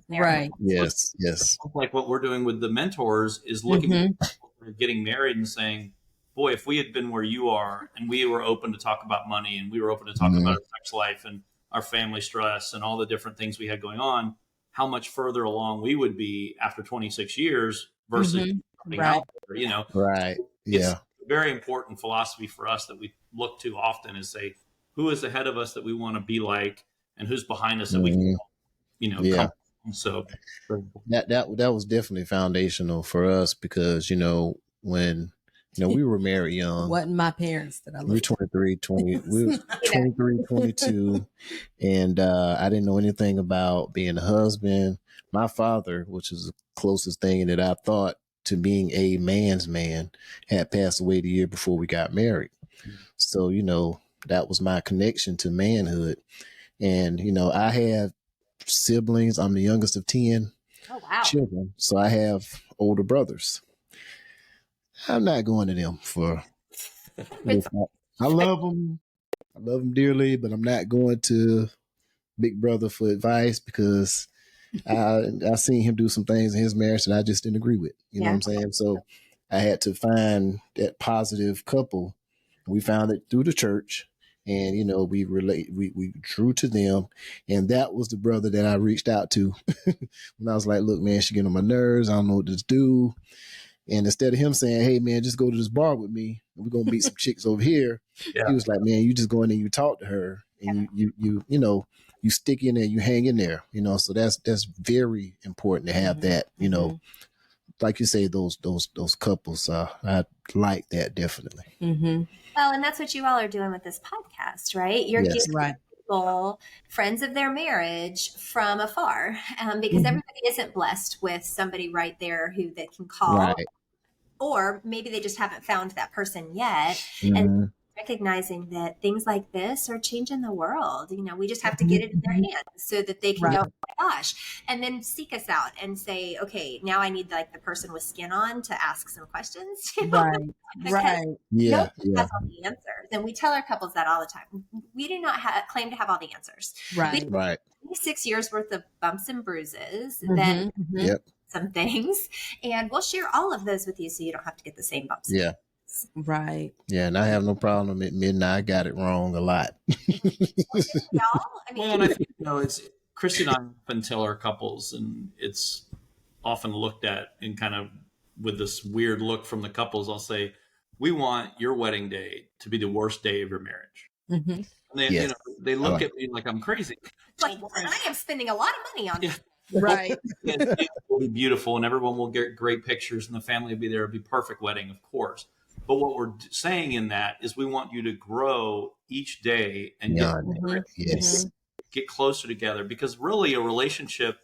Right. Yes. Like what we're doing with the mentors is looking at people who are getting married and saying, boy, if we had been where you are and we were open to talk about money and we were open to talk about our sex life and our family stress and all the different things we had going on, how much further along we would be after 26 years versus out there, Right. Yeah. very important philosophy for us that we look to often is say, who is ahead of us that we want to be like, and who's behind us that we can, Yeah. come. So That was definitely foundational for us because, when, we were married young. Wasn't my parents that I We were looked 23, we were 23, 22, and I didn't know anything about being a husband. My father, which is the closest thing that I thought to being a man's man, had passed away the year before we got married. So, that was my connection to manhood. And, I have siblings. I'm the youngest of 10 children. So I have older brothers. I'm not going to them for, I love them. I love them dearly, but I'm not going to Big Brother for advice because I seen him do some things in his marriage that I just didn't agree with. You know what I'm saying? So I had to find that positive couple. We found it through the church, and we drew to them, and that was the brother that I reached out to when I was like, "Look, man, she getting on my nerves. I don't know what to do." And instead of him saying, "Hey, man, just go to this bar with me, and we're gonna meet some chicks over here," he was like, "Man, you just go in there, you talk to her, and you stick in there, you hang in there, So that's very important to have that, like you say, those couples. I like that definitely. Well, and that's what you all are doing with this podcast, right? You're getting people, friends of their marriage from afar, because everybody isn't blessed with somebody right there that can call. Right. Or maybe they just haven't found that person yet. And recognizing that things like this are changing the world. We just have to get it in their hands so that they can go, oh my gosh, and then seek us out and say, okay, now I need like the person with skin on to ask some questions. Right. Yeah. Has all the answers. And we tell our couples that all the time. We do not claim to have all the answers. Right. Right. 6 years worth of bumps and bruises, then some things, and we'll share all of those with you so you don't have to get the same bumps. Yeah. Right. Yeah, and I have no problem admitting I got it wrong a lot. And I think it's Christy and I often tell our couples, and it's often looked at in kind of with this weird look from the couples. I'll say, we want your wedding day to be the worst day of your marriage. And they look at me like I'm crazy. Like, I am spending a lot of money on this. Right. It will be beautiful, and everyone will get great pictures, and the family will be there. It'll be a perfect wedding, of course. But what we're saying in that is we want you to grow each day and get closer together, because really a relationship,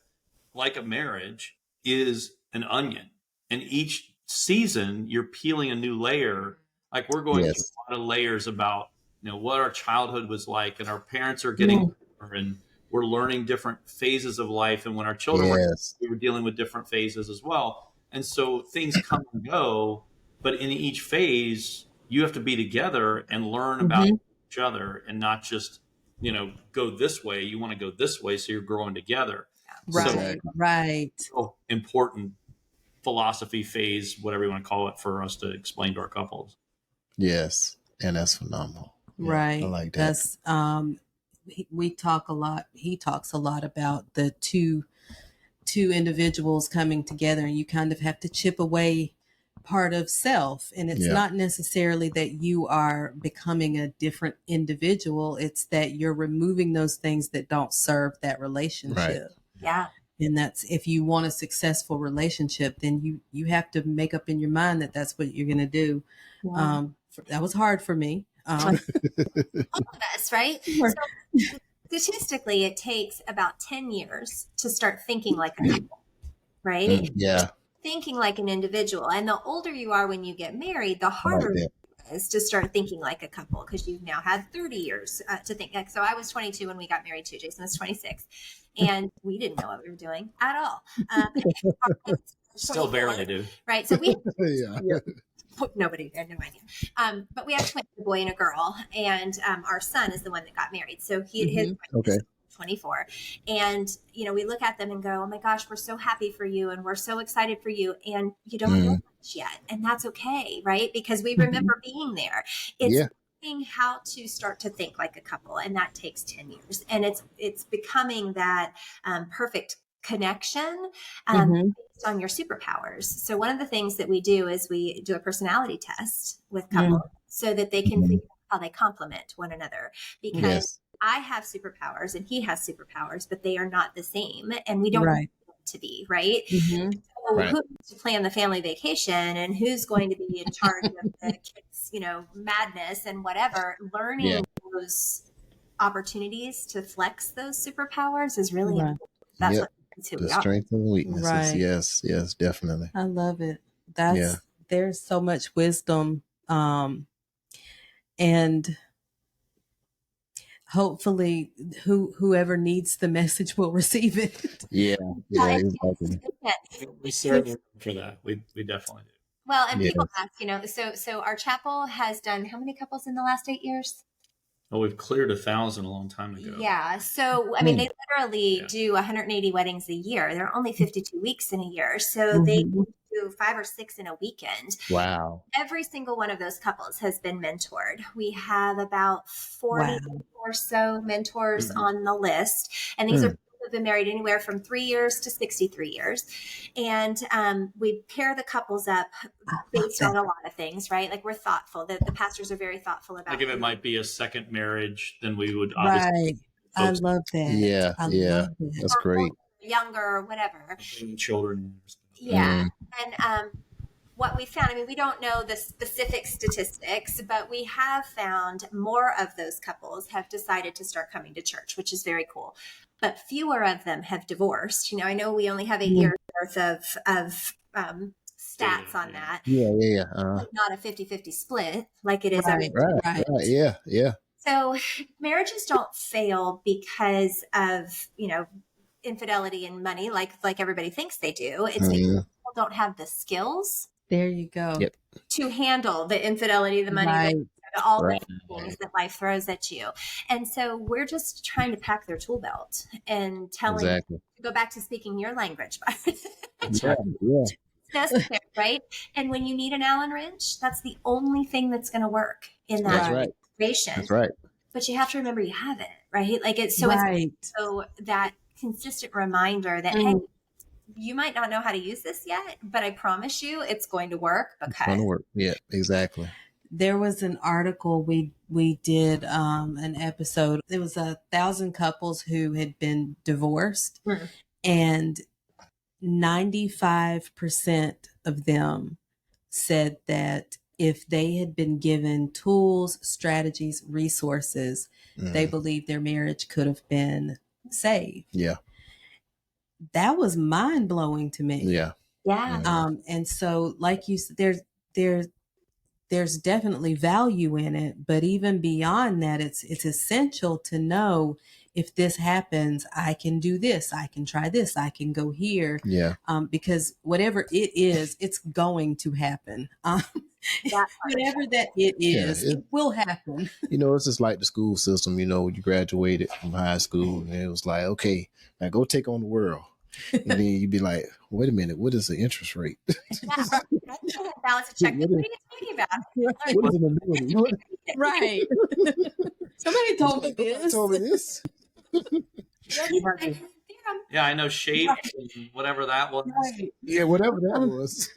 like a marriage, is an onion. And each season you're peeling a new layer. Like we're going through a lot of layers about, what our childhood was like, and our parents are getting older, and we're learning different phases of life. And when our children we were dealing with different phases as well. And so things come and go. But in each phase, you have to be together and learn about each other, and not just, go this way. You want to go this way, so you're growing together. Right. So, important philosophy phase, whatever you want to call it, for us to explain to our couples. Yes, and that's phenomenal. Right. I like that. That's we talk a lot. He talks a lot about the two individuals coming together, and you kind of have to chip away part of self, and it's not necessarily that you are becoming a different individual. It's that you're removing those things that don't serve that relationship. Yeah. And that's, if you want a successful relationship, then you have to make up in your mind that that's what you're going to do. That was hard for me. All of us, right? So, statistically, it takes about 10 years to start thinking like a couple, right? Thinking like an individual. And the older you are when you get married, the harder it is to start thinking like a couple, because you've now had 30 years to think. Like, so I was 22 when we got married too. Jason was 26, and we didn't know what we were doing at all. Still barely do. Right. So we nobody had no idea. But we have twins, a boy and a girl, and our son is the one that got married. So his 24. And, we look at them and go, oh my gosh, we're so happy for you. And we're so excited for you. And you don't know much yet. And that's okay. Right. Because we remember being there. It's learning how to start to think like a couple. And that takes 10 years. And it's becoming that perfect connection Mhm. based on your superpowers. So one of the things that we do is we do a personality test with Mm. couples so that they can Mhm. figure out how they complement one another. Because Yes. I have superpowers and he has superpowers, but they are not the same, and we don't Right. need them to be, right? Mhm. So Right. who's to plan the family vacation and who's going to be in charge of the kids, madness and whatever. Learning Yeah. those opportunities to flex those superpowers is really Right. important. That's Yep. what makes who The we are. strengths and weaknesses. Right. Yes. Yes. Definitely. I love it. Yeah. There's so much wisdom, and hopefully whoever needs the message will receive it. Yeah. Yeah. Exactly. We certainly look for that. We definitely do. Well, and Yes. people ask, so our chapel has done how many couples in the last 8 years? Oh, we've cleared 1,000 a long time ago. Yeah. So, I mean, they literally Yeah. do 180 weddings a year. There are only 52 weeks in a year. So they Mhm. do 5 or 6 in a weekend. Wow. Every single one of those couples has been mentored. We have about 40 Wow. or so mentors Mhm. on the list. And these Hmm. are people who've been married anywhere from 3 years to 63 years. And we pair the couples up based on a lot of things, right? Like we're thoughtful. The pastors are very thoughtful about Like if it might be a second marriage, then we would Right. obviously I folks love that. Yeah. I Yeah. love that. That's great. younger or whatever. bring children. Yeah. Mm. And what we found, I mean, we don't know the specific statistics, but we have found more of those couples have decided to start coming to church, which is very cool. But fewer of them have divorced. I know we only have 8 Mm. years worth of stats on Yeah. that. Yeah. Yeah. Yeah. Not a 50-50 split like it is. Right. Right. Right. Right. Yeah. Yeah. So marriages don't fail because of, infidelity and money like everybody thinks they do. It's because Mhm. people don't have the skills There you go. Yep. to handle the infidelity, the money, Right. all Right. the things that life throws at you. And so we're just trying to pack their tool belt and telling, Exactly. go back to speaking your language, Yeah. Yeah. it's necessary, right? And when you need an Allen wrench, that's the only thing that's going to work in that That's right. situation. That's right. But you have to remember you have it, right? Like it's Right. so that consistent reminder that, Mm. hey, you might not know how to use this yet, but I promise you it's going to work It's going to because work. Yeah. Exactly. There was an article we did an episode. It was 1,000 couples who had been divorced, Mhm. and 95% of them said that if they had been given tools, strategies, resources, they Mhm. believed their marriage could have been saved. Yeah. That was mind blowing to me. Yeah. yeah. And so, like you said, there's definitely value in it, but even beyond that, it's essential to know if this happens, I can do this, I can try this, I can go here, Yeah. because whatever it is, it's going to happen. That Whatever that it is, Yeah, it will happen. It's just like the school system, when you graduated from high school and it was like, okay, now go take on the world. And then you'd be like, wait a minute, what is the interest rate? Yeah. Balance a checkbook. What are you talking about? What is an annuity? Right. Somebody told me this. Told me this. Yeah, I know shape and whatever that was. Right. Yeah, whatever that was.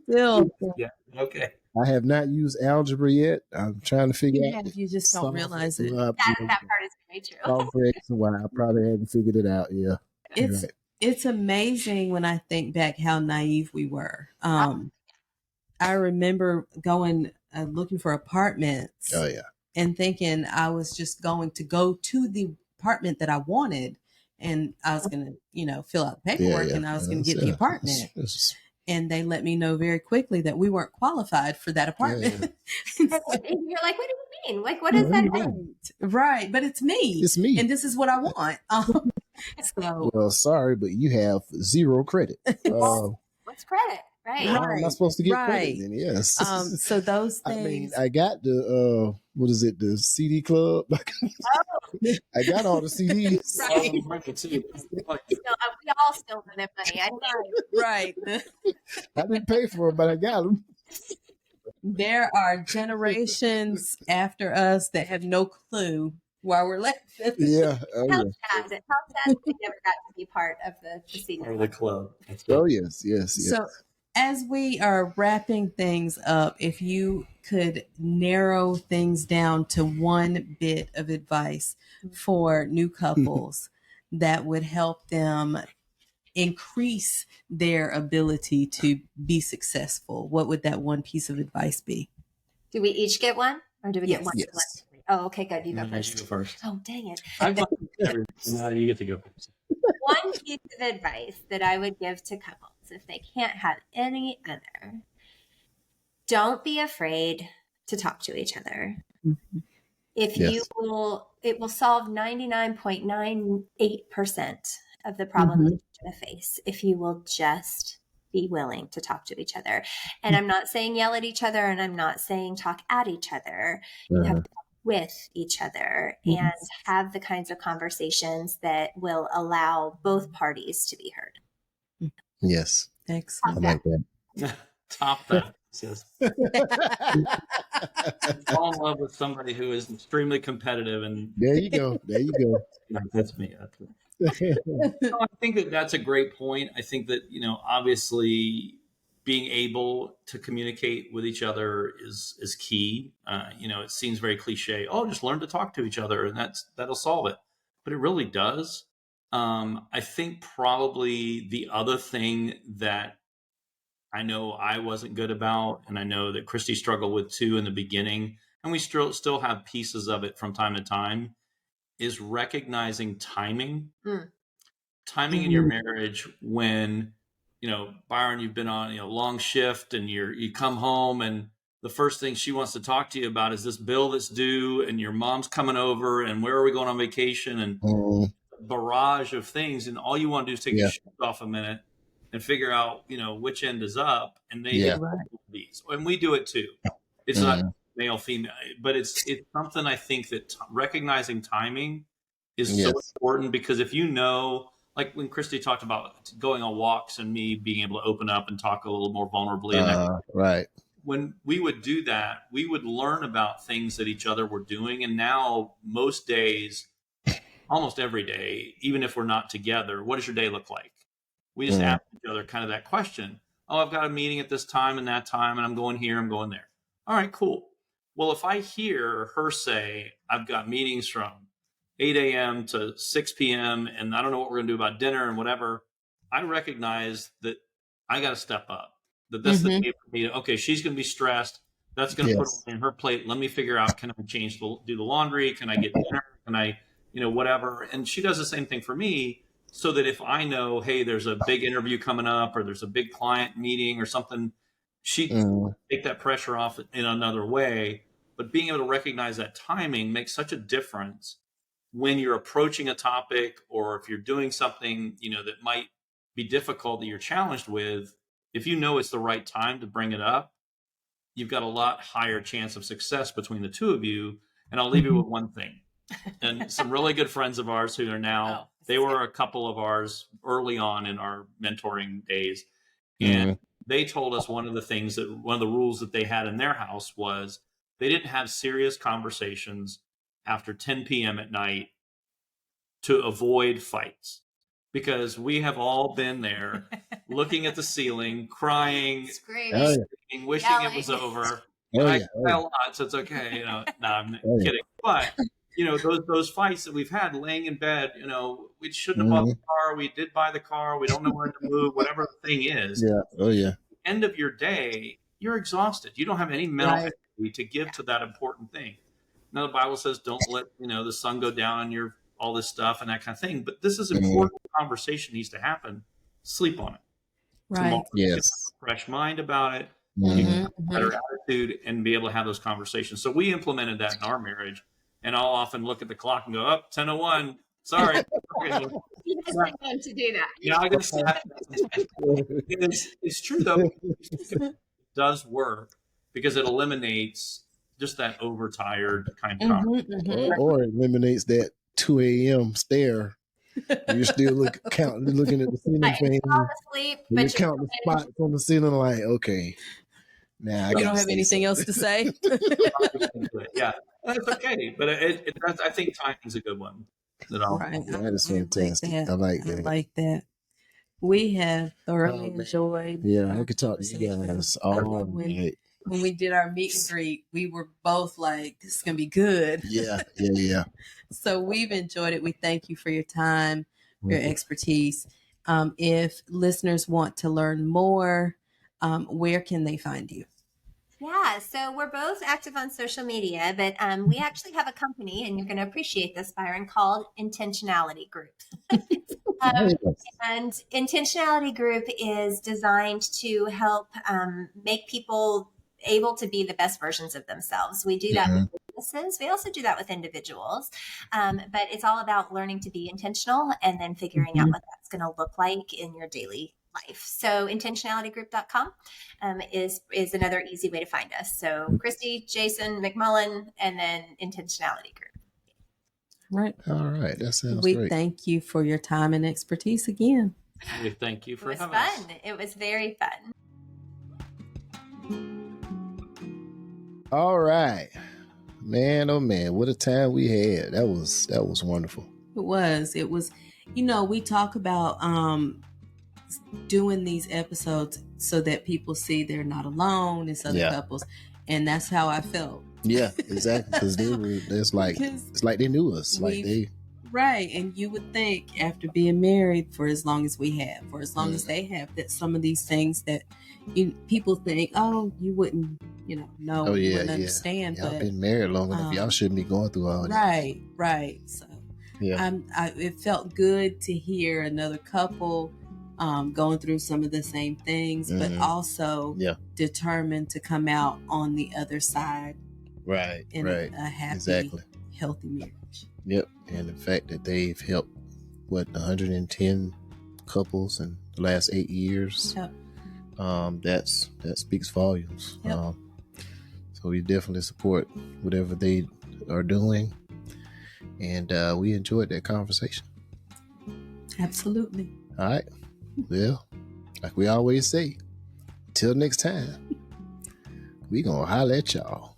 Still, Yeah. Okay. I have not used algebra yet. I'm trying to figure out. you just don't realize it. That part is very true. For X and Y. I probably haven't figured it out. Yeah. It's Right. it's amazing when I think back how naive we were. I remember going looking for apartments Oh yeah. and thinking I was just going to go to the apartment that I wanted, and I was going to fill out the paperwork, and I was going to get the apartment. And they let me know very quickly that we weren't qualified for that apartment. And you're like, what do you mean? Like, what does that mean? Right, but it's me. It's me. And this is what I want. So Well, sorry, but you have 0 credit. What's credit? Right. How am I supposed to get credit Right. then? Yes. so those I mean, things. I got the the CD club. I got all the CDs. Right. We all still live money. I know. Right. I didn't pay for them, but I got them. There are generations after us that have no clue while we're laughing. Yeah. Oh, How yeah. sad that they never got to be part of the senior Or the club. Oh, yes. Yes. Yes. So, as we are wrapping things up, if you could narrow things down to one bit of advice for new couples that would help them increase their ability to be successful, what would that one piece of advice be? Do we each get one, or do we Yes. get one? Yes. Oh, okay, good. You go You first. go first. Oh, dang it! I've got no, you get to go first. One piece of advice that I would give to couples, if they can't have any other, don't be afraid to talk to each other. Mm-hmm. If Yes. you will, it will solve 99.98% of the problems that you're going to face if you will just be willing to talk to each other. And I'm not saying yell at each other, and I'm not saying talk at each other. You have to talk with each other and have the kinds of conversations that will allow both parties to be heard. Yes. I Excellent. like that. Top that. Says, fall in love with somebody who is extremely competitive, and There you go. There you go. no, that's me. No, I think that that's a great point. I think that, obviously being able to communicate with each other is key. It seems very cliche. Oh, just learn to talk to each other and that'll solve it. But it really does. I think probably the other thing that I know I wasn't good about, and I know that Christy struggled with too in the beginning, and we still have pieces of it from time to time, is recognizing timing. Timing in your marriage when, Byron, you've been on a long shift and you come home and the first thing she wants to talk to you about is this bill that's due and your mom's coming over and where are we going on vacation and barrage of things, and all you want to do is take your shoes off a minute and figure out which end is up, and they hit these, and we do it too. It's not male female, but it's something I think that recognizing timing is so important, because if like when Christy talked about going on walks and me being able to open up and talk a little more vulnerably, right. When we would do that, we would learn about things that each other were doing. And now most days, almost every day, even if we're not together, what does your day look like? We just ask each other kind of that question. Oh, I've got a meeting at this time and that time, and I'm going here, I'm going there. All right, cool. Well, if I hear her say, I've got meetings from 8 a.m. to 6 p.m. and I don't know what we're going to do about dinner and whatever, I recognize that I got to step up. That's the day for me. Okay, she's going to be stressed. That's going to put in her plate. Let me figure out, can I do the laundry? Can I get dinner? Can I, whatever. And she does the same thing for me, so that if I know, hey, there's a big interview coming up or there's a big client meeting or something, she can take that pressure off in another way. But being able to recognize that timing makes such a difference when you're approaching a topic, or if you're doing something, that might be difficult that you're challenged with. If you know it's the right time to bring it up, you've got a lot higher chance of success between the two of you. And I'll leave you with one thing. And some really good friends of ours who are now, they were a couple of ours early on in our mentoring days. And they told us one of the rules that they had in their house was they didn't have serious conversations after 10 p.m. at night to avoid fights, because we have all been there looking at the ceiling, crying, Screaming, wishing it was over. I cry a lot, so it's okay. No, I'm kidding. But, those fights that we've had laying in bed, we shouldn't have bought the car. We did buy the car. We don't know where to move, whatever the thing is. End of your day, you're exhausted. You don't have any mental energy to give to that important thing. Now, the Bible says don't let, the sun go down on your all this stuff and that kind of thing. But this is important conversation needs to happen. Sleep on it. Right. Tomorrow, get a fresh mind about it. You can have a better attitude and be able to have those conversations. So we implemented that in our marriage. And I'll often look at the clock and go, 10:01. Sorry. You just want to do that. Yeah, I guess it's true though. It does work because it eliminates just that overtired kind of conversation. Or it eliminates that 2 a.m. stare. You're still looking at the ceiling fan. Fall asleep, You but count the spots on the ceiling like, okay, Nah, You don't have anything else to say? Yeah, that's okay. But I think timing's a good one. Right. That is fantastic. I like that. I like that. We have thoroughly man. enjoyed. Yeah, I could talk to you guys all night. When we did our meet and greet, we were both like, this is going to be good. Yeah. So we've enjoyed it. We thank you for your time, your expertise. If listeners want to learn more, where can they find you? Yeah, so we're both active on social media, but we actually have a company, and you're going to appreciate this, Byron, called Intentionality Group. And Intentionality Group is designed to help make people able to be the best versions of themselves. We do that with businesses. We also do that with individuals. But it's all about learning to be intentional and then figuring out what that's going to look like in your daily life. So intentionalitygroup.com is another easy way to find us. So Christie, Jason, McMullen, and then Intentionality Group. Right. All right. That sounds We great. thank you for your time and expertise again. We thank you for It was having fun. us. It was very fun. All right. Man, oh man, what a time we had. That was wonderful. It was, we talk about doing these episodes so that people see they're not alone, it's other couples. And that's how I felt. Yeah, exactly. Because it's like they knew us. Right. And you would think after being married for as long as we have, for as long as they have, that some of these things that people think, oh, you wouldn't, know, you wouldn't understand. Y'all but been married long enough. Y'all shouldn't be going through all that. Right. So yeah, it felt good to hear another couple going through some of the same things, but also determined to come out on the other side. Right. In a happy, healthy marriage. Yep. And the fact that they've helped 110 couples in the last 8 years. Yep. That speaks volumes. Yep. So we definitely support whatever they are doing, and we enjoyed that conversation. Absolutely. All right. Well, like we always say, till next time, we gonna holler at y'all.